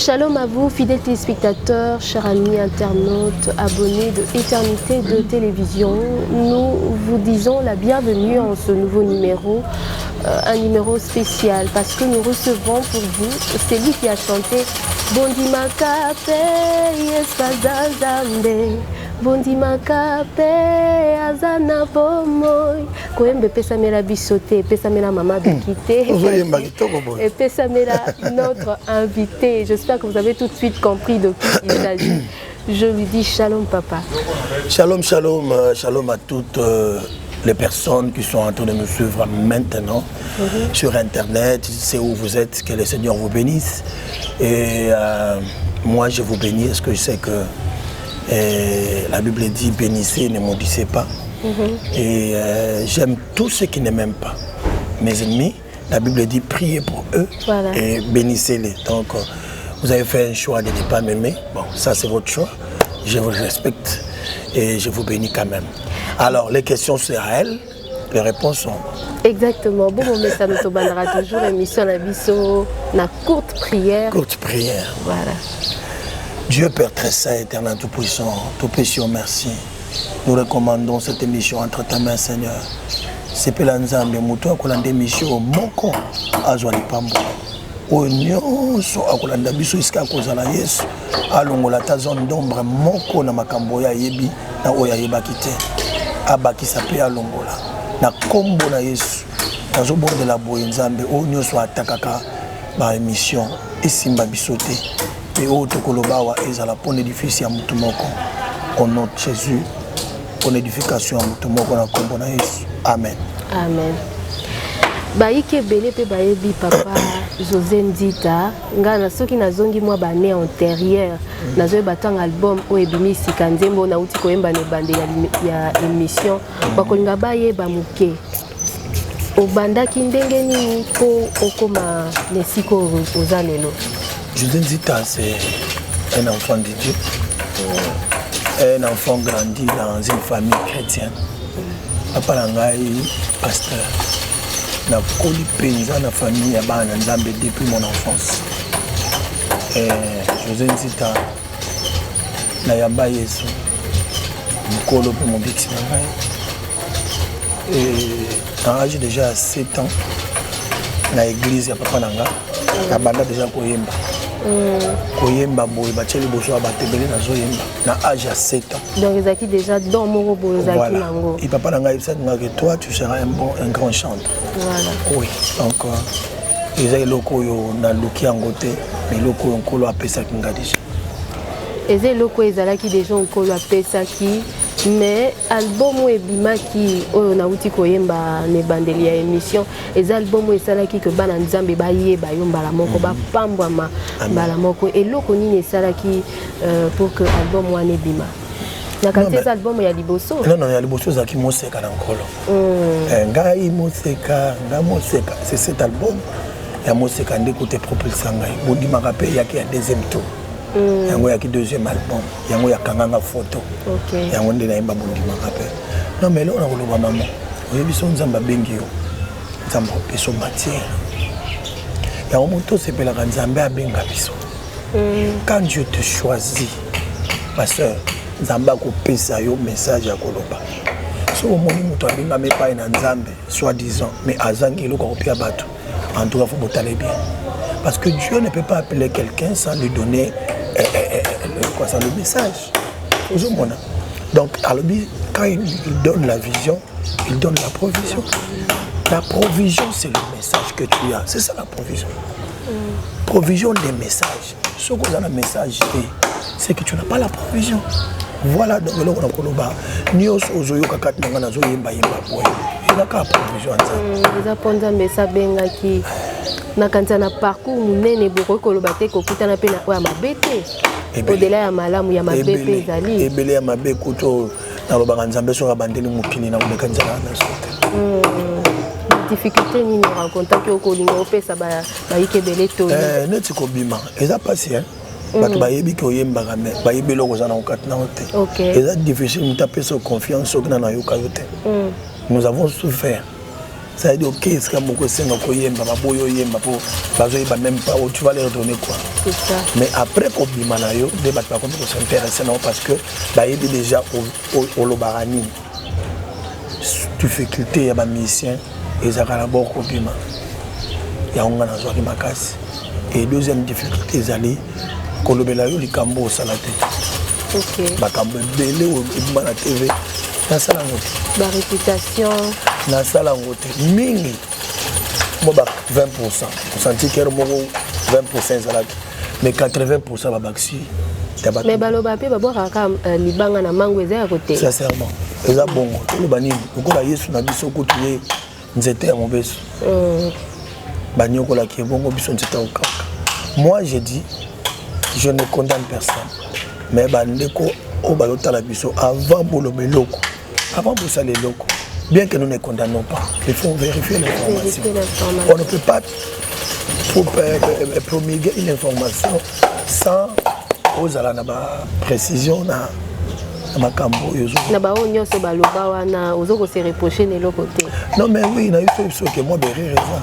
Shalom à vous, fidèles téléspectateurs, chers amis internautes, abonnés de Éternité de Télévision. Nous vous disons la bienvenue en ce nouveau numéro, un numéro spécial parce que nous recevons pour vous celui qui a chanté Bondi Makape, Yeskazazambe. Bondi Makape, Azana Pomoy. Koyembe pesa mela bisoté, pesa mela mama bikité. Et pesa mela notre invité. J'espère que vous avez tout de suite compris de qui il s'agit. Je lui dis shalom papa. Shalom, shalom, shalom à toutes les personnes qui sont en train de nous suivre maintenant sur internet. Je sais où vous êtes, que le Seigneur vous bénisse. Et moi je vous bénis parce que je sais que la Bible dit bénissez, ne maudissez pas. Et j'aime tous ceux qui ne m'aiment pas. Mes ennemis, la Bible dit priez pour eux et bénissez-les. Donc vous avez fait un choix de ne pas m'aimer. Bon, ça c'est votre choix. Je vous respecte et je vous bénis quand même. Alors les questions c'est à elle, les réponses sont... Exactement. Bon, on met ça dans bandera toujours émission la biso, la courte prière. Courte prière. Voilà. Dieu Père très saint, éternel tout-puissant, tout péché, merci. Nous recommandons cette émission entre ta main, Seigneur. C'est pour l'ensemble, mouton, qu'on a des missions, mon corps, à Joanie Pambo. Au nion, à Kolanda Bisso, iska Kozala Yes, à Longola, ta zone d'ombre, mon corps, na Makamboya, Yebi, na Oya Yebakite, à Bakisape, à Longola, na Kombo, na Yes, na Zobor de la Boyenzambe, au nion, soit Takaka, ma émission, et Simba Bissote. Et autres Kolobawa et à la bonne édifice à Moutoumoko. Au nom de Jésus, pour édification à Moutoumoko na Kombona Yesu. Amen. Amen. Baïke belé pe baebi papa José Ndita ngana soki nazongi mwa bane antérieure nazoye batang album o ebimi sikanzembo na uti koyemba ne bande ya émission bakolinga bayeba muke obandaki ndenge nini po okoma nesiko ozalelo. José Ndita, c'est un enfant de Dieu, un enfant grandi dans une famille chrétienne. Papa Langai, pasteur, n'a connu paysan dans la famille depuis mon enfance. José Ndita, n'a yamba yesu, m'kolo pe mon bixi Langai. Et à l'âge déjà 7 ans, dans l'église de Papa Langai, n'a banda déjà koyemba. Koyemba boy bacheli boso abatebele na zoyemba na âge à 7 ans. Donc ils acquis déjà dans mon bozaki nango. Et papa nanga ça que toi tu seras un grand chanteur. Voilà. Oui. Donc ils ont loko yo na luki angote mais loko nkolo apesa kingadiji. Eze loko ezalaki déjà nkolo apesa ki mais album ebimaki oyo na uti koyemba ne bandeli ya émission ez album esalaki que bana nzambe bayeba yo mbala moko ba pambwama mbala moko eloko nini esalaki pour que album wana ebima na kati ez album ya liboso non ya liboso zaki moseka na nkolo ngai moseka c'est cet album ya moseka ndeko te propulsa ngai bodi makape yaki ya deuxième tour. Yango yaki deuxième album, yango yakanganga photo. Yango nde na yemba bondi makape. Non mais là on a koloba maman. Oyebi so nzamba bengi yo. Nzamba peso matière. Yango moto sepelaka nzambe abenga biso. Quand Dieu te choisit, ma soeur, nzamba ko pesa yo message ya koloba. So omoni moto abenga mepa na nzambe, soi-disant, mais azangi eloko kopia bato. En tout cas faut botaler bien. Parce que Dieu ne peut pas appeler quelqu'un sans lui donner le message. Donc, quand il donne la vision, il donne la provision. La provision, c'est le message que tu as. C'est ça la provision. Provision des messages. Ce qu'on a le message, c'est que tu n'as pas la provision. Voilà, donc là, on a koloba. Nios ozoyo kakat nangana zo yemba boy. Il n'a qu'à provision ça. Vous apprenez mais ça benga qui na kantana parcours munene boko koloba te kokuta na pena kwa mabete. Au-delà ya malamu ya mabete ezali. Ebele ya mabe kuto na lobanga nzambe so bandeli mukini na koleka nzala na sote. Difficulté ni rencontre ki okolinga opesa ba ikebele to. Neti ko bima. Eza passé hein. Bato bayebi ko yembaka me bayebi loko za na okati na hote. Eza difficile mutape so confiance okina na yoka yote. Nous avons souffert. Ça veut dire, ok, est-ce que beaucoup c'est un koyemba, baboyo yemba, bazoyeba même pas, tu vas leur donner quoi. C'est ça. Mais après qu'on bimanayo, des bâtiments comme ça s'intéressent non parce que bah il est déjà au lobarani. Difficulté à ma mission, ils ont d'abord au bima. Il y a un gars qui m'a cassé. Et deuxième difficulté, ils allaient kolobelayo li kambo au salate. Ok. Ba kambo belé au bima na TV. Na sala ngote. Ba réputation. Na sala ngote. Mingi. Moi ba 20%. On sentit que mo 20% salate. Mais 80% ba baxi. Mais baloba pe babora ka libanga na mango eza ya côté. Sincèrement. Eza bongo. Le banini. Okola Yesu na biso ko tuye nzete ya mobeso. Banyoko la ki bongo biso nzete au kaka. Moi j'ai dit je ne condamne personne. Mais bandeko o balota la biso avant bolobe loko. Avant pour ça les locaux. Bien que nous ne condamnons pas, il faut vérifier l'information. On ne peut pas promulguer une information sans aux ala na ba précision na makambo yozo. Na ba onyo so baloba wana ozoko se reprocher ne côté. Non mais oui, na eu ce que moi beré raison.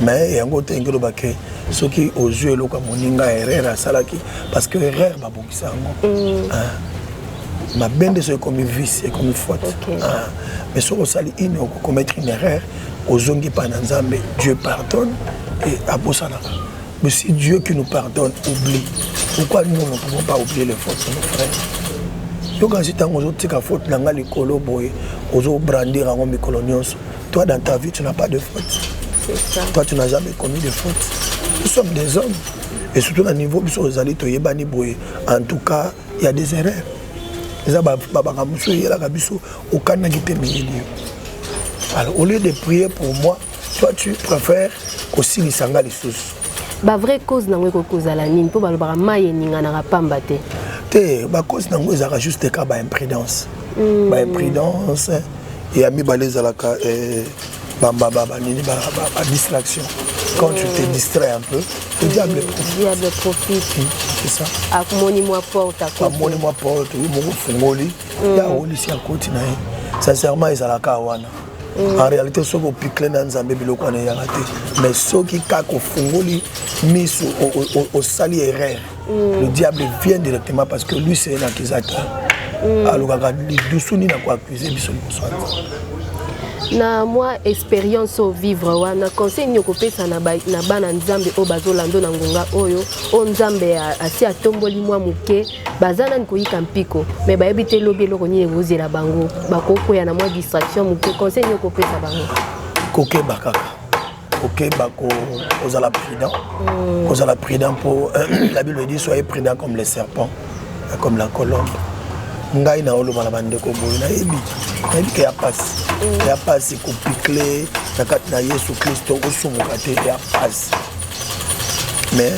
Mais yango tengelo baké ce qui aux yeux loka moninga erreur salaki parce que erreur ba bokisa ngo. Ma bende c'est comme vice et comme faute. Mais si on sali une ou commettre une erreur aux zongi pananzambe Dieu pardonne et abosana. Mais si Dieu qui nous pardonne oublie, pourquoi nous ne pouvons pas oublier les fautes de nos frères? Donc quand j'étais en train de faute, brandir en toi dans ta vie tu n'as pas de faute. Toi tu n'as jamais commis de faute. Nous sommes des hommes et surtout à niveau en tout cas il y a des erreurs. Alors au lieu de prier pour moi, toi tu préfères aussi les sangas les sources. Ba vraie cause na ngwe cause la nini po balobara maye ninga na pamba te. Te ba cause na ngwe za juste ka ba imprudence. Ba imprudence et ami baleza la ka nini ba distraction. Quand tu te distrais un peu, le diable profite. C'est ça. Akumoni moi porte à côté. Akumoni moi porte, oui mon fungoli. Ya oli si à côté na. Sincèrement ils ala ka wana. En réalité, ce qu'on pique dans Nzambe biloko na yangate, mais ce qui kako fungoli mis au sali erreur. Le diable vient directement parce que lui c'est un accusateur. Alors il doucement ni na quoi accuser biso na moi expérience au vivre wana conseil nyoko pesa na bana Nzambe o bazolando na ngonga oyo o Nzambe asi atomboli mwa muke bazana nkoyika mpiko mais ba ebite lobi eloko ni evozela bango bakoko ya na mwa distraction muke conseil nyoko pesa bango koke bakaka ok bako ozala prudent ozala prudent pour la Bible dit soyez prudent comme les serpents comme la colombe ngai na olo bana bande ko boy na ebi ke ya passe ko piquer na kat na Yesu Christ o sumuka te ya passe mais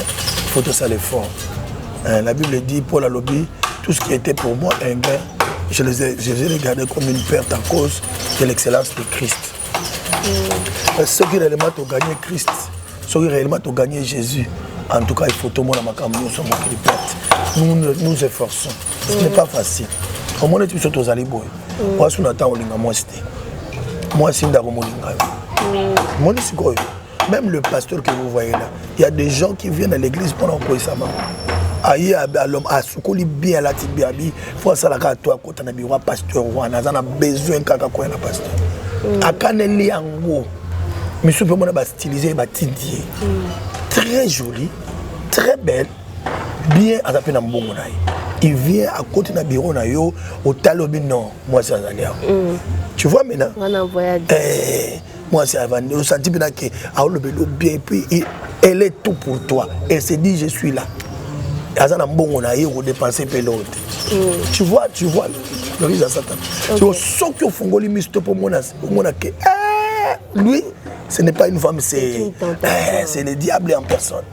faut tout ça l'effort. La Bible dit Paul a lobby tout ce qui était pour moi un gain je les ai regardés comme une perte à cause de l'excellence de Christ. Ceux qui réellement ont gagné Christ, ceux qui réellement ont gagné Jésus, en tout cas il faut tout le monde à ma nous sommes qui perte. Nous nous efforçons. Ce n'est pas facile. Au moins, tu es aux alibois. Moi, je suis en train de moi, moi, je suis en train de moi, même le pasteur que vous voyez là, il y a des gens qui viennent à l'église pendant quoi ça m'a. Aïe, à l'homme, à ce qu'on lit bien la tibiabi, il faut ça la toi, quand on a besoin pasteur, on a besoin de quoi un pasteur. À Caneli en haut, mais ce que moi, on a stylisé, très joli, très belle. Bien à peine en bon il vient à côté de bureau na yo au talobi non moi c'est Azania. Tu vois maintenant moi c'est Azania au senti bien que a le bien et puis elle est tout pour toi elle se dit je suis là Azana bon na yo dépenser pelote. Tu vois le risque à Satan. Tu vois ce que fongoli misto pour mon que lui ce n'est pas une femme c'est le diable en personne.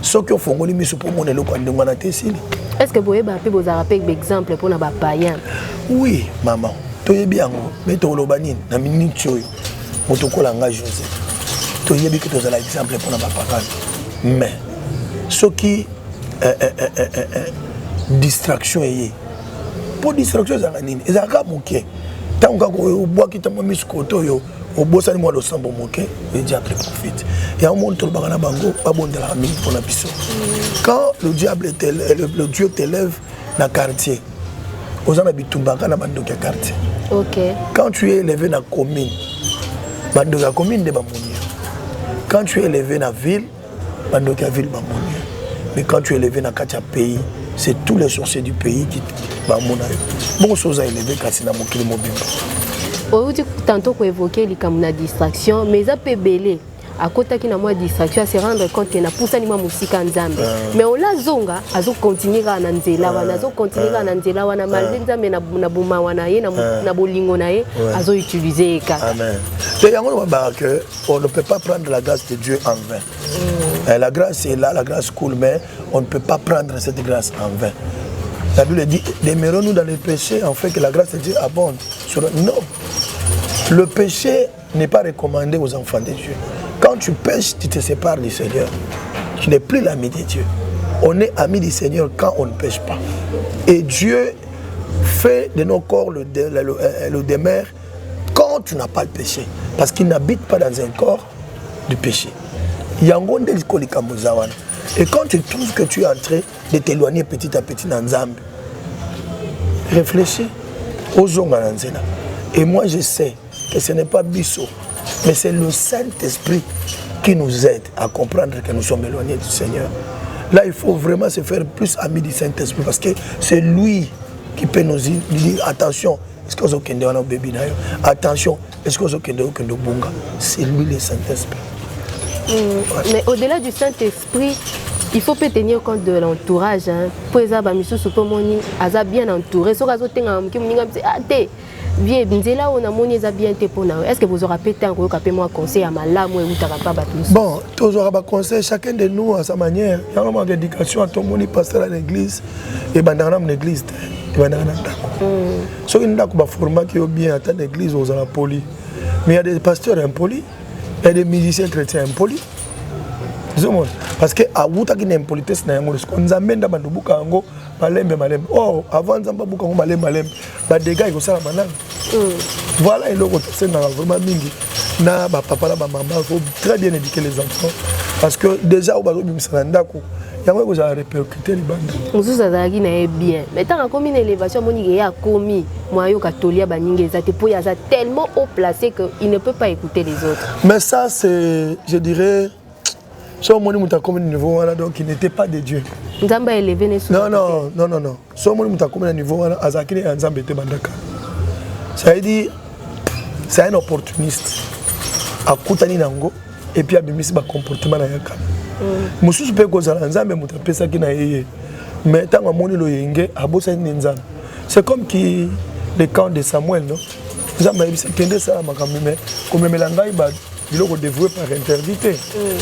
Ce que font les mises pour mon élo quand on a testé. Est-ce que vous pouvez vous rappeler un exemple pour nos païens? Oui, maman. Tu es bien, mais tu es au Banin, na minute tu es. Motokolanga José. Tu es bien que tu as l'exemple pour nos parents. Mais ce qui distraction est pour distraction ça nini. Ezaka muke. tant qu'on boit qui t'a mis ce côté au bout ça moi le sambo moqué le diable profite et un monde tout le bagana bango pas bon de la mine pour la puissance quand le diable le Dieu t'élève dans quartier aux gens habitent Tumbaka na bando de quartier. OK. Quand tu es élevé dans commune bando de commune de Bamouni. Quand tu es élevé dans ville bando de ville Bamouni. Mais quand tu es élevé dans quatre pays, c'est tous les sorciers du pays qui Bamouna. Bon chose à élever kasi na mokili mobimba. On dit tantôt qu'on évoquait les comme la distraction mais ça peut belé. À côté qui n'a moins distraction, à se rendre compte qu'il y a poussé ni musique en Zambie. Mais on l'a zonga, à zo continuer à nanzela, à zo continuer à nanzela, à na maldenza mais na buma wana ye na bolingo na ye, à zo utiliser ka. Amen. Et que on ne peut pas prendre la grâce de Dieu en vain. La grâce est là, la grâce coule, mais on ne peut pas prendre cette grâce en vain. La Bible dit, demeurons-nous dans les péchés, en fait que la grâce de Dieu abonde. Non, le péché n'est pas recommandé aux enfants de Dieu. Quand tu pêches, tu te sépares du Seigneur. Tu n'es plus l'ami de Dieu. On est ami du Seigneur quand on ne pêche pas. Et Dieu fait de nos corps le demeure quand tu n'as pas le péché. Parce qu'il n'habite pas dans un corps du péché. Et quand tu trouves que tu es en train de t'éloigner petit à petit dans Zambie, réfléchis aux gens. Et moi je sais que ce n'est pas Bissot, mais c'est le Saint-Esprit qui nous aide à comprendre que nous sommes éloignés du Seigneur. Là, il faut vraiment se faire plus ami du Saint-Esprit parce que c'est lui qui peut nous dire attention, est-ce que vous avez bébé attention, est-ce que vous avez bunga. C'est lui le Saint-Esprit. Mais au-delà du Saint-Esprit, il faut peut tenir compte de l'entourage. Pour les abats, monsieur Soupomoni, Aza bien entouré. So razo tenga mki muninga mse ate. Bien, nzela on a moni za bien te pona. Est-ce que vous aurez peut-être un capé moi conseil à malamu et utara pas battus? Bon, toujours à conseil chacun de nous à sa manière. Il y a une éducation à ton moni pasteur à l'église et bandana l'église. Et bandana. So il y a un format qui est bien à l'église aux ala poli. Mais il y a des pasteurs impolis, il y a des musiciens chrétiens impolis. Parce que à Wuta qui n'est impolitesse na yango on amène dans bandubuka yango malembe malembe. Oh avant nzamba buka ngo malembe malembe. Ba dégâts il faut ça manang. Voilà et l'autre c'est vraiment mingi. Na ba papa la ba maman faut très bien éduquer les enfants parce que déjà au bazo bimsana ndako yango ko za répercuter les bandes. Musu zazaki na bien. Mais tant comme une élévation moni ya komi moyo katolia baninga ezate po ya za tellement haut placé que il ne peut pas écouter les autres. Mais ça c'est je dirais so moni muta comme niveau wana donc il n'était pas de Dieu. Nzamba élevé ne non non non non non. So moni muta comme niveau wana azakini nzamba te bandaka. Ça veut dire c'est un opportuniste. Akutani nango et puis abimisi ba comportement na yaka. Mususu pe kozala nzambe muta pesa ki na yeye. Mais tant amoni lo yenge abosa ni nzambe. C'est comme qui le camp de Samuel non. Nzamba yebisa kende ça makambi mais comme melangai ba biloko dévoué par interdité.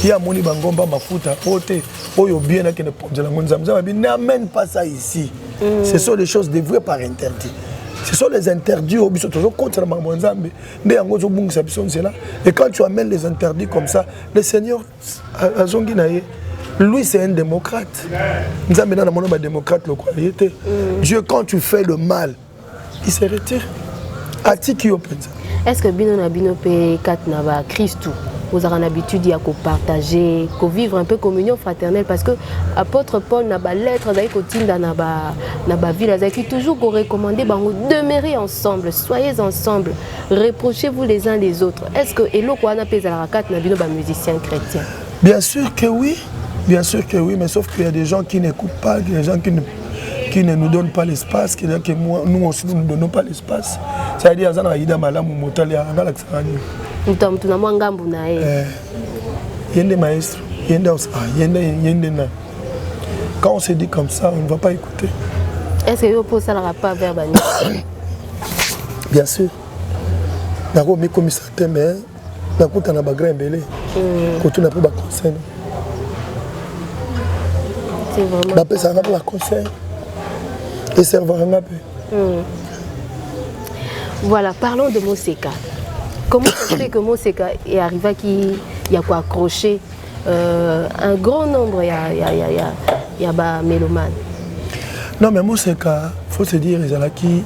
Il y a moni bangomba mafuta ote oyo bien na kene ponzela nzambe bi n'amène pas ça ici. Ce sont des choses dévouées par interdit. Ce sont les interdits au biso toujours contre maman nzambe. Nde yango zo bungisa biso nzela et quand tu amènes les interdits comme ça, le Seigneur azongi na ye. Lui c'est un démocrate. Nzambe na mono ba démocrate le quoi était. Dieu quand tu fais le mal, il se retire. Atiki openza. Est-ce que bino na bino pe kat na ba Christou vous avez l'habitude de partager, de vivre un peu communion fraternelle parce que apôtre Paul n'a pas lettre d'ailleurs qu'au na ba ville qui toujours recommandé demeurer ensemble, soyez ensemble, reprochez-vous les uns les autres. Est-ce que elo ko na pesa la kat na bino ba musiciens chrétiens? Bien sûr que oui, mais sauf qu'il y a des gens qui n'écoutent pas, des gens qui ne nous donnent pas l'espace, qui que nous aussi nous ne donnons pas l'espace. C'est-à-dire que Aïda Malamu Motali a Galaxani. Yende maestro, yende na. Quand on se dit comme ça, on ne va pas écouter. Est-ce que vous pouvez ça pas vers Bani? Bien sûr. D'accord, mais comme ça, mais d'accord, tu as un bagage belé. Quand tu n'as pas de conseil. C'est vraiment. D'après ça, on a un conseil. Et ça va un peu. Voilà, parlons de Moseka. Comment ça fait que Moseka est arrivé à qui il y a quoi accrocher un grand nombre, il y a des mélomanes. Non, mais Moseka, il faut se dire, il y a qui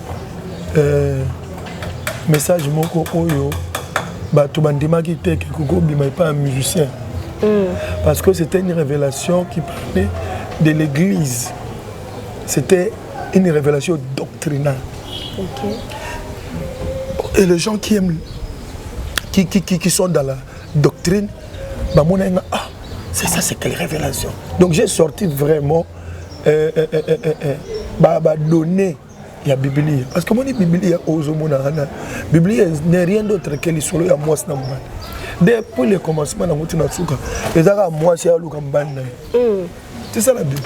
message moko oyo bato bandimaki te ke kokobima pas un musicien. Parce que c'était une révélation qui parlait de l'église. C'était une révélation doctrinale. Okay. Et les gens qui aiment, qui sont dans la doctrine, c'est ça, c'est quelle révélation. Donc j'ai sorti vraiment donner la Bible. Parce que moi, la Bible, la Bible n'est rien d'autre que l'histoire de moi. Depuis le commencement, c'est ça la Bible.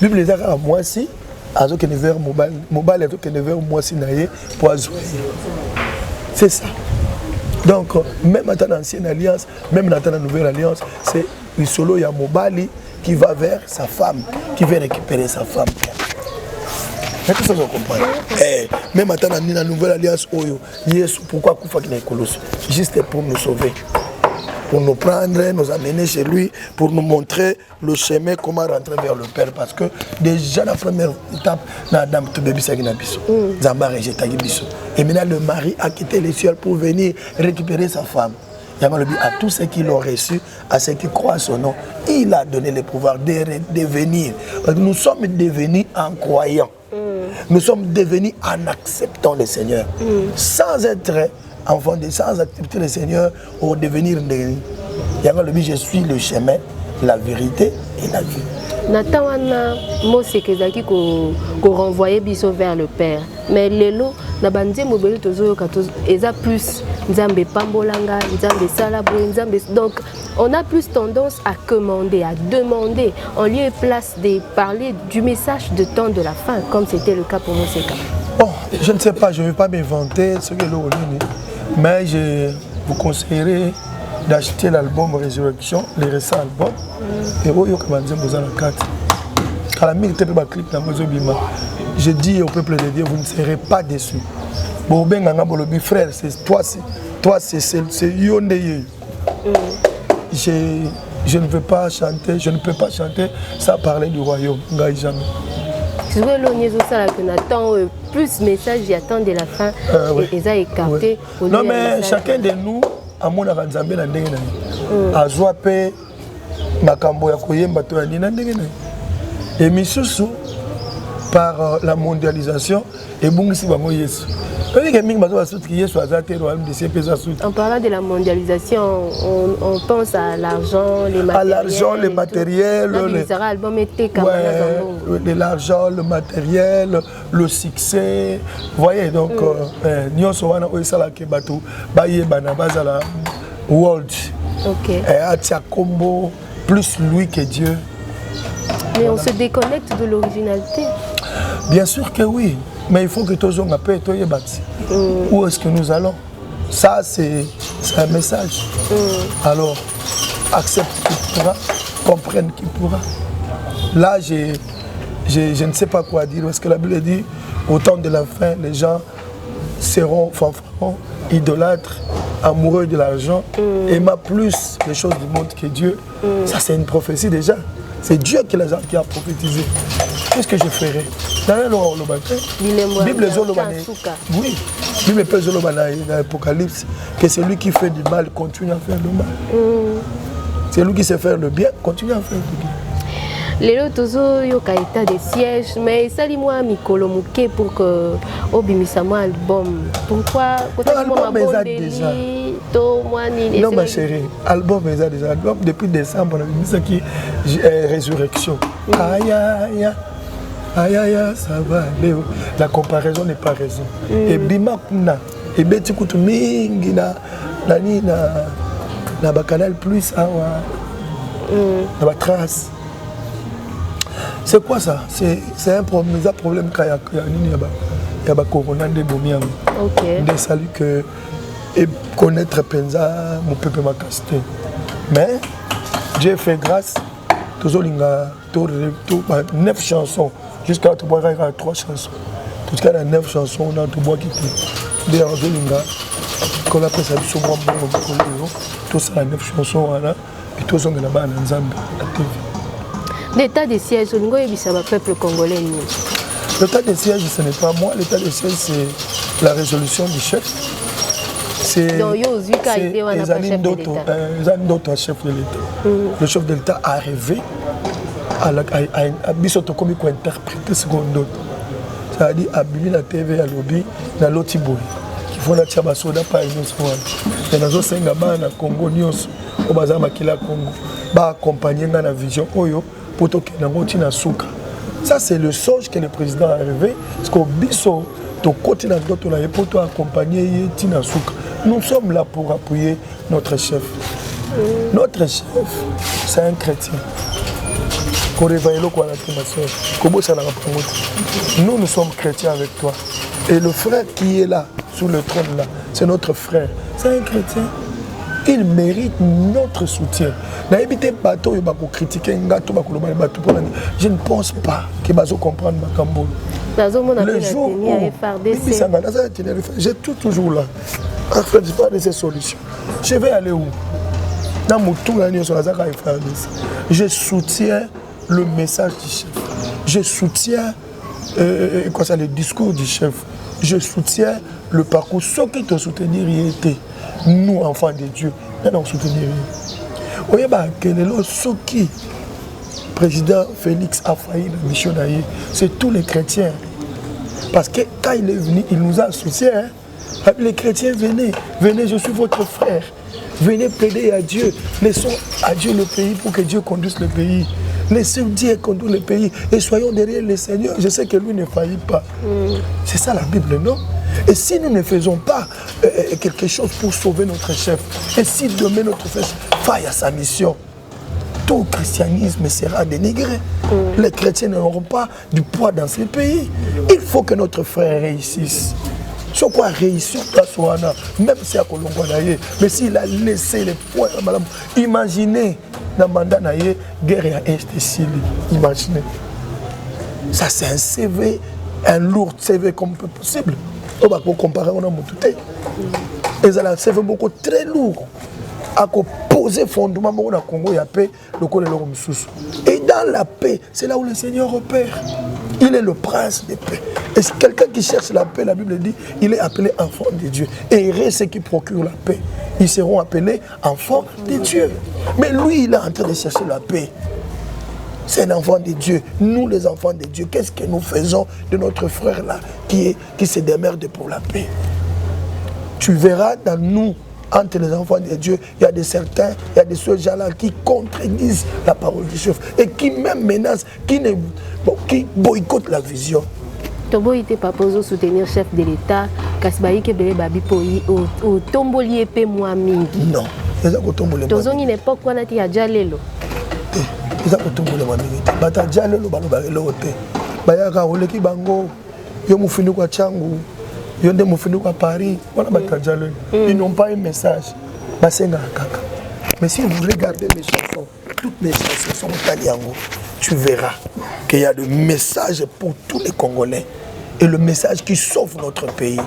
La Bible est à moi si, à ce que ne vers mobile, à ce que ne vers moi si naïe pour azouer. C'est ça. Donc, même dans l'ancienne alliance, même dans la nouvelle alliance, c'est le solo ya mobile qui va vers sa femme, qui veut récupérer sa femme. Mais tout ça, vous comprenez. Même dans la nouvelle alliance, pourquoi Koufa qui est colosse? Juste pour nous sauver. Pour nous prendre, nous amener chez lui, pour nous montrer le chemin, comment rentrer vers le Père. Parce que déjà la première étape, et maintenant le mari a quitté les cieux pour venir récupérer sa femme. À tous ceux qui l'ont reçu, à ceux qui croient son nom, il a donné le pouvoir de devenir. Nous sommes devenus en croyant. Nous sommes devenus en acceptant le Seigneur. Sans être enfant sans accepter le Seigneur pour devenir je suis le chemin, la vérité et la vie. Nathan wana Mose kezaki ko renvoyer biso vers le Père. Mais lelo na bandie mobile tozo kato eza plus nzambe pambolanga, nzambe salabo, nzambe. Donc on a plus tendance à commander, à demander en lieu et place de parler du message de temps de la fin comme c'était le cas pour Mose. Bon, je ne sais pas, je ne vais pas m'inventer ce que l'on dit, mais je vous conseillerais d'acheter l'album Résurrection, les récents albums. Et je dis au peuple de Dieu, vous ne serez pas déçus. Frère, c'est toi, c'est Yondeye. Je ne veux pas chanter, je ne peux pas chanter sans parler du royaume. Plus message j'attends de la fin et ça écarté. Non mais chacun de nous a mon avanzambe na ndenge na azwa pe makambo ya koyemba to ya nina ndenge na et misusu par la mondialisation et bungisi bango Yesu. En parlant de la mondialisation, on pense à l'argent, les matériels. À l'argent, les matériels. L'argent, le matériel, le succès. Vous voyez, donc, nous sommes world. Ok. Plus lui que Dieu. Mais on se déconnecte de l'originalité. Bien sûr que oui. Mais il faut que tous on appelle toi bâti. Où est-ce que nous allons? Ça c'est un message. Alors accepte qui pourra, comprenne qui pourra. Là je ne sais pas quoi dire parce que la Bible dit au temps de la fin les gens seront fanfarons, idolâtres, amoureux de l'argent, aimant plus les choses du monde que Dieu. Ça c'est une prophétie déjà. C'est Dieu qui a prophétisé. Qu'est-ce que je ferai? Bible oui, Bible dans l'Apocalypse que celui qui fait du mal continue à faire le mal. C'est lui qui sait faire le bien, continue à faire le bien. Lelo tozo yoka état de siège mais sali moi mikolo muke pour que obimisa moi album. Pourquoi album déjà. Non ma chérie, album déjà album depuis décembre on a mis ça qui Résurrection. Aïe aïe aïe, ça va, Léo. La comparaison n'est pas raison. Et bima kuna, et beti kutu mingi na Canal Plus awa, na ba trace. C'est quoi ça? C'est un problème qu'il y a ba corona de bomiam. OK. Des salut que et connaître Penza, mon peuple m'a casté. Mais Dieu fait grâce. Toujours 9 chansons. Jusqu'à 3 chansons. Jusqu'à 9 chansons, on a tout bois qui est derrière Zolinga. Quand on appelle ça, tout ça, 9 chansons, et tout ça, on a là-bas en Zambie, la TV. L'état de siège, c'est le peuple congolais. L'état de siège, ce n'est pas moi. L'état de siège, la résolution du chef. C'est les années d'autres chef de l'État. Le chef de l'État a rêvé à Bissoto comme il interpréter ce qu'on d'autre. C'est-à-dire à Bibi la TV à lobby dans l'Otiboy qui font la Tchabasoda par une autre. Et dans le Sengama na Congo Nyos au bazar Makila Congo ba accompagner dans la vision Oyo pour toquer dans Tina Souka. Ça c'est le songe que le président a rêvé parce qu'au Bisso ton côté dans d'autres là pour toi accompagner Tina Souka. Nous sommes là pour appuyer notre chef. Notre chef, c'est un chrétien. Nous, nous sommes chrétiens avec toi. Et le frère qui est là, sous le trône là, c'est notre frère. C'est un chrétien. Il mérite notre soutien. Je ne pense pas qu'il va comprendre ma cambo. Le jour où j'ai tout toujours là. Enfin, je parle de ces solutions. Je vais aller où? Dans mon tour, je soutiens le message du chef. Je soutiens le discours du chef. Je soutiens le parcours. Ce qui te soutenir, nous, enfants de Dieu, nous allons soutenir. Vous voyez, ce qui le président Félix a failli la mission d'ailleurs, c'est tous les chrétiens. Parce que quand il est venu, il nous a associés. Les chrétiens, venez, je suis votre frère. Venez plaider à Dieu. Laissons à Dieu le pays pour que Dieu conduise le pays. Laissons Dieu conduire le pays et soyons derrière le Seigneur. Je sais que lui ne faillit pas. C'est ça la Bible, non? Et si nous ne faisons pas quelque chose pour sauver notre chef, et si demain notre chef faille à sa mission, tout christianisme sera dénigré. Les chrétiens n'auront pas du poids dans ce pays. Il faut que notre frère réussisse. Ce quoi réussir même si à Colombo, mais s'il a laissé les points, imaginez dans le mandat guerre à Est Syrie. Imaginez. Ça c'est un CV, un lourd CV comme possible. On va comparer on a mon tout. Et ça un CV beaucoup très lourd. À poser fondement dans le Congo, il y a paix, le Congo et dans la paix, c'est là où le Seigneur opère. Il est le prince de paix. Et si quelqu'un qui cherche la paix, la Bible dit, il est appelé enfant de Dieu. Et heureux ceux qui procurent la paix. Ils seront appelés enfants de Dieu. Mais lui, il est en train de chercher la paix. C'est un enfant de Dieu. Nous, les enfants de Dieu, qu'est-ce que nous faisons de notre frère là qui se démerde pour la paix? Tu verras dans nous, entre les enfants de Dieu, il y a des certains, il y a des gens-là qui contredisent la parole du chef et qui même menacent, qui boycottent la vision. Tobo n'était pas posé soutenir le chef de l'État, Kasbaï Kebele Babi Poyi, au Tomboli épée moi mingi. Non, ils ont tombé. Tozon une époque où on a dit à Djalelo. Ils ont tombé le mingi. Bata Djalelo balobalo ote. Bayaka oleki bango, yo mufinu kwa changu. Ils n'ont à Paris, ils n'ont pas un message. Mais si vous regardez mes chansons, toutes mes chansons sont en Taliango, tu verras qu'il y a des messages pour tous les Congolais. Et le message qui sauve notre pays,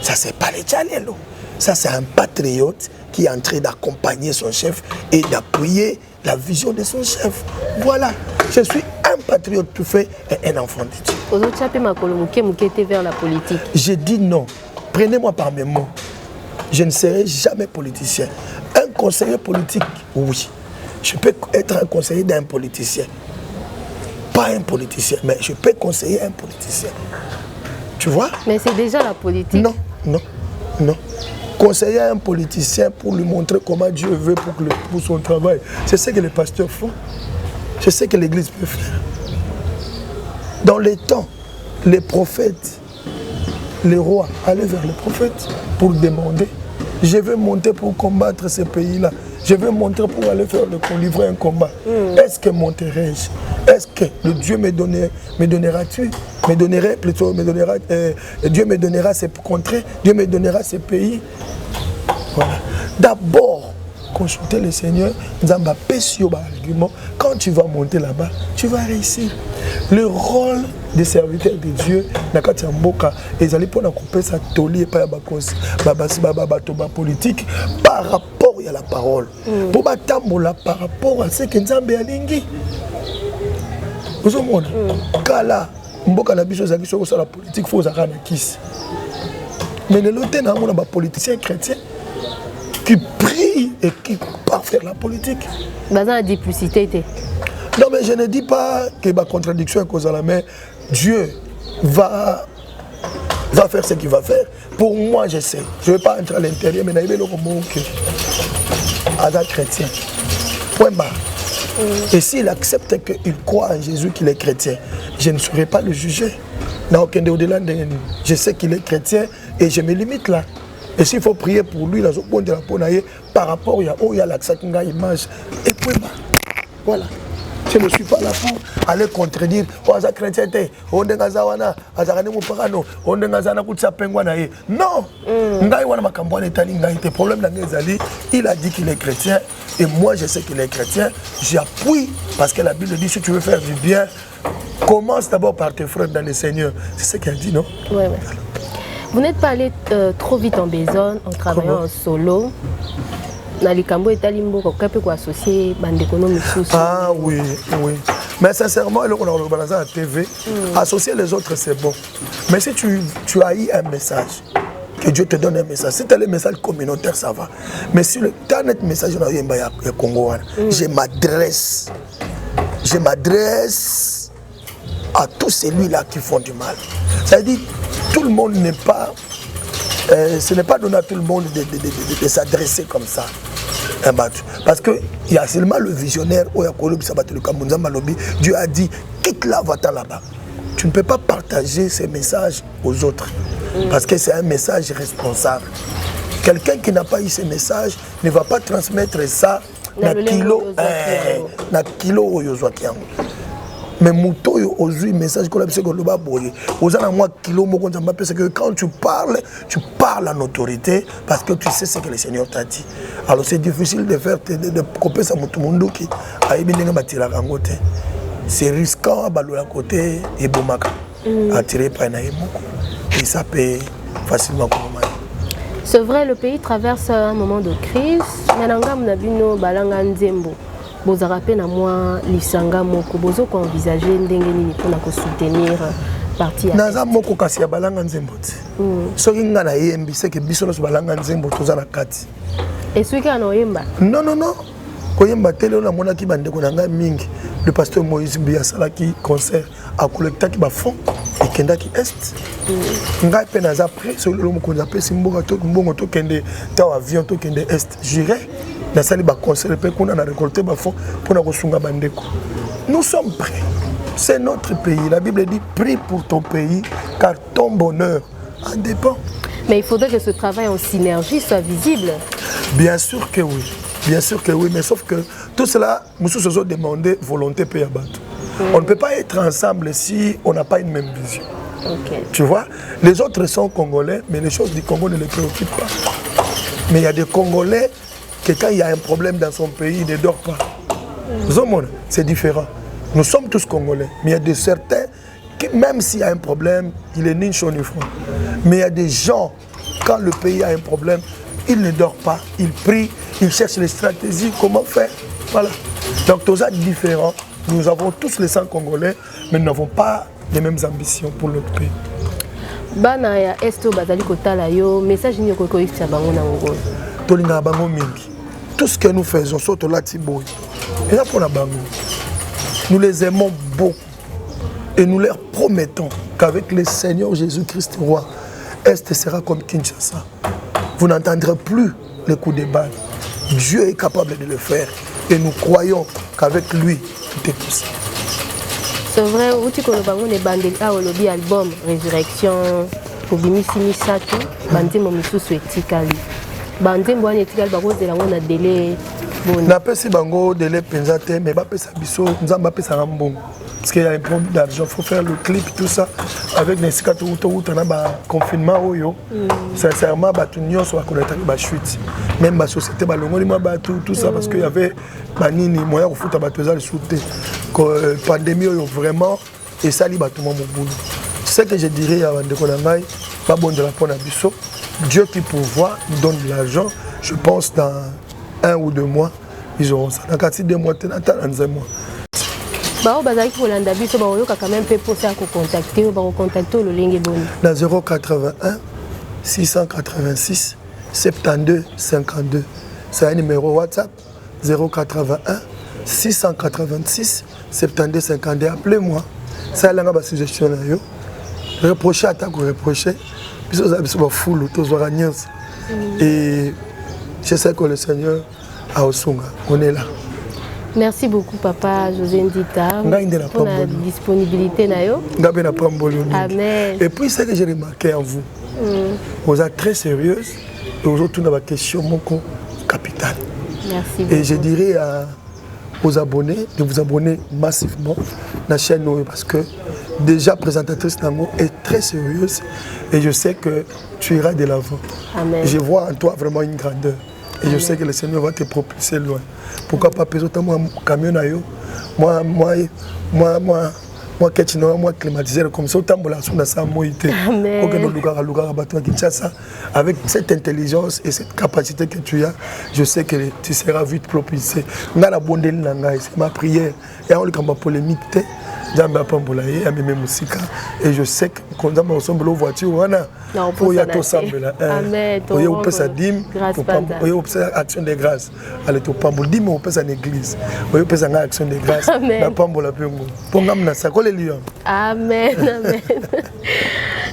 ça c'est pas les Djalelo. Ça c'est un patriote qui est en train d'accompagner son chef et d'appuyer la vision de son chef. Voilà, je suis un patriote tout fait et un enfant de Dieu. Vers la politique. Je dis non. Prenez-moi par mes mots. Je ne serai jamais politicien. Un conseiller politique, oui. Je peux être un conseiller d'un politicien. Pas un politicien, mais je peux conseiller un politicien. Tu vois? Mais c'est déjà la politique. Non, non, non. Conseiller un politicien pour lui montrer comment Dieu veut pour son travail. C'est ce que les pasteurs font. C'est ce que l'Église peut faire. Dans les temps, les prophètes, les rois allaient vers les prophètes pour demander. Je vais monter pour combattre ces pays-là. Je vais monter pour aller livrer un combat. Est-ce que monterai-je? Est-ce que le Dieu me donnera-tu? Dieu me donnera ses contrées, Dieu me donnera ses pays. Voilà. D'abord, consulter le Seigneur, quand tu vas monter là-bas, tu vas réussir. Le rôle des serviteurs de Dieu, ils allaient pour couper sa tolie par la politique par rapport à la parole. Pour batambola par rapport à ce que Nzambe alingi. Vous savez, kala mboka na biso zaki soko la politique faut zaka na kisi. Mais le loté, nous avons des politiciens chrétiens qui prient et qui partent faire la politique. Dans la duplicité. Non, mais je ne dis pas que ma contradiction est cause à la main. Dieu va faire ce qu'il va faire. Pour moi, je sais. Je ne vais pas entrer à l'intérieur, mais il y a le mot que Ada chrétien. Point barre. Et s'il accepte qu'il croit en Jésus, qu'il est chrétien, je ne saurais pas le juger. Je sais qu'il est chrétien et je me limite là. Et s'il faut prier pour lui, par rapport à l'accès à l'image, et point barre. Voilà. Je ne suis pas là pour aller contredire. Non. Il a dit qu'il est chrétien et moi je sais qu'il est chrétien. J'appuie parce que la Bible dit si tu veux faire du bien, commence d'abord par tes frères dans le Seigneur. C'est ce qu'elle dit, non? Oui, oui. Vous n'êtes pas allé trop vite en besogne en travaillant en solo. Ah oui, oui. Mais sincèrement, on a la TV, associer les autres, c'est bon. Mais si tu as eu un message, que Dieu te donne un message, si tu as le message communautaire, ça va. Mais si tu as un message, je m'adresse à tous celui-là qui font du mal. C'est-à-dire, tout le monde n'est pas... ce n'est pas donné à tout le monde de s'adresser comme ça. Parce qu'il y a seulement le visionnaire, Dieu a dit, quitte là, va-t'en là-bas. Tu ne peux pas partager ces messages aux autres. Parce que c'est un message responsable. Quelqu'un qui n'a pas eu ce message ne va pas transmettre ça na kilo mais muto aujourd'hui message qu'on a besoin que le bas boyer aux ans moi kilo mo qu'on parce que quand tu parles en autorité parce que tu sais ce que le Seigneur t'a dit. Alors c'est difficile de faire de couper ça muto mundo qui a bien batira kangote. C'est risquant à balour à côté et bomaka attiré par naïmoko et ça peut facilement commander. C'est vrai, le pays traverse un moment de crise. Maintenant, nous avons balanga nzembo. Vous avez rappelé à moi l'isanga moko. Vous avez envisagé d'engager pour soutenir parti. Naza moko kasi ya balanga nzembo. So kinga na yembi c'est que biso no balanga nzembo toza na kati. Et celui qui a no yemba? Non. Koyemba tele na mona ki bande ko nanga mingi. Le pasteur Moïse Biya salaki concert a collecté ki ba fond et kenda ki est. Ngai pe naza près so le moko na pe simboka to mbongo to kende ta avion to kende est. J'irai na sali ba concert pe kuna na récolter ba fond pour na kosunga bandeko. Nous sommes prêts. C'est notre pays. La Bible dit prie pour ton pays car ton bonheur en dépend. Mais il faudrait que ce travail en synergie soit visible. Bien sûr que oui. Bien sûr que oui, mais sauf que tout cela, nous nous sommes demandé volonté paye à battre. On ne peut pas être ensemble si on n'a pas une même vision. Okay. Tu vois, les autres sont congolais, mais les choses du Congo ne les préoccupent pas. Mais il y a des Congolais que quand il y a un problème dans son pays, ils ne dorment pas. C'est différent. Nous sommes tous Congolais, mais il y a de certains qui, même s'il y a un problème, il est ni chaud ni froid. Mais il y a des gens, quand le pays a un problème, ils ne dorment pas, ils prient, ils cherchent les stratégies, comment faire. Voilà. Donc, tous sont différents. Nous avons tous les sangs congolais, mais nous n'avons pas les mêmes ambitions pour notre pays. Bana ya esto bazali kotala yo message ni ko koyisa bango na ngolo. Tolinga bango mingi. Tout ce que nous faisons surtout là Tiboy. Et là pour la bango. Nous les aimons beaucoup et nous leur promettons qu'avec le Seigneur Jésus-Christ roi, Est sera comme Kinshasa. Vous n'entendrez plus les coups de balle. Dieu est capable de le faire et nous croyons qu'avec lui, tout est possible. C'est vrai, où tu connais bango ne bandeli a olobi album Résurrection pour bimisi misato bande mo misusu etikali. Bande mbo ane etikali bango de la ngona délai bon. Na pesi bango délai penza te mais ba pesa biso nzamba pesa ngambongo. Parce qu'il y a un problème d'argent, il faut faire le clip, tout ça, avec les cicatrices, on a un confinement. Sincèrement, il y a une chute. Même la société, tout ça, parce qu'il y avait des moyens de foutre la pandémie, vraiment, et ça, il y a tout le monde. Ce que je dirais à Wandekonangai, pas bon de la peau d'Abisso, Dieu qui pourvoit, nous donne de l'argent, je pense dans 1 ou 2 mois, ils auront ça. Dans 2 mois, dans 1 mois. Bao bazali ko landa biso ba yoka quand même pe poser à contacter ba contacter le lingue boni na 081 686 72 52. C'est un numéro WhatsApp 081 686 72 52. Appelez-moi. Ça, c'est la suggestion. Reprocher, attaque ou reprocher. Puis vous avez foule, et je sais que le Seigneur a Osunga. On est là. Merci beaucoup, Papa José Ndita, pour la disponibilité. Amen. Et puis, ce que j'ai remarqué en vous, vous êtes très sérieuse et aujourd'hui, on a une question capitale. Merci beaucoup. Et je dirais aux abonnés de vous abonner massivement à la chaîne parce que déjà présentatrice Nango est très sérieuse et je sais que tu iras de l'avant. Je vois en toi vraiment une grandeur et je sais que le Seigneur va te propulser loin. Pourquoi pas peser autant moi camion à yo, moi climatiseur comme ça autant la son ça moïté. Avec cette intelligence et cette capacité que tu as, je sais que tu seras vite propulsé. C'est ma prière. Et on a polémique. Et je sais que quand on ressemble aux voitures, on a tout semble. On a sa dîme, on a action de grâce. On a dîme, on a une église. On a une action de grâce. Amen. Amen.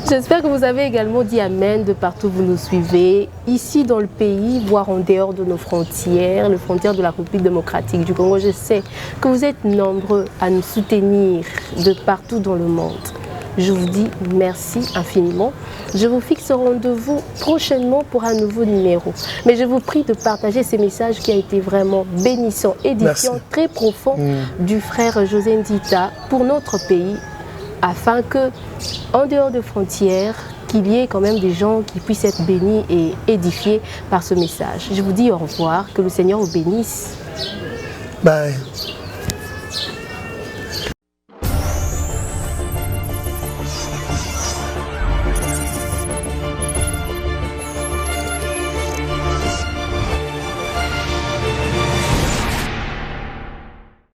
J'espère que vous avez également dit Amen de partout où vous nous suivez, ici dans le pays, voire en dehors de nos frontières, les frontières de la République démocratique du Congo. Je sais que vous êtes nombreux à nous soutenir de partout dans le monde. Je vous dis merci infiniment. Je vous fixe rendez-vous prochainement pour un nouveau numéro. Mais je vous prie de partager ces messages qui a été vraiment bénissant, édifiant, très profond du frère José Ndita pour notre pays, afin que, en dehors de frontières, qu'il y ait quand même des gens qui puissent être bénis et édifiés par ce message. Je vous dis au revoir, que le Seigneur vous bénisse. Bye.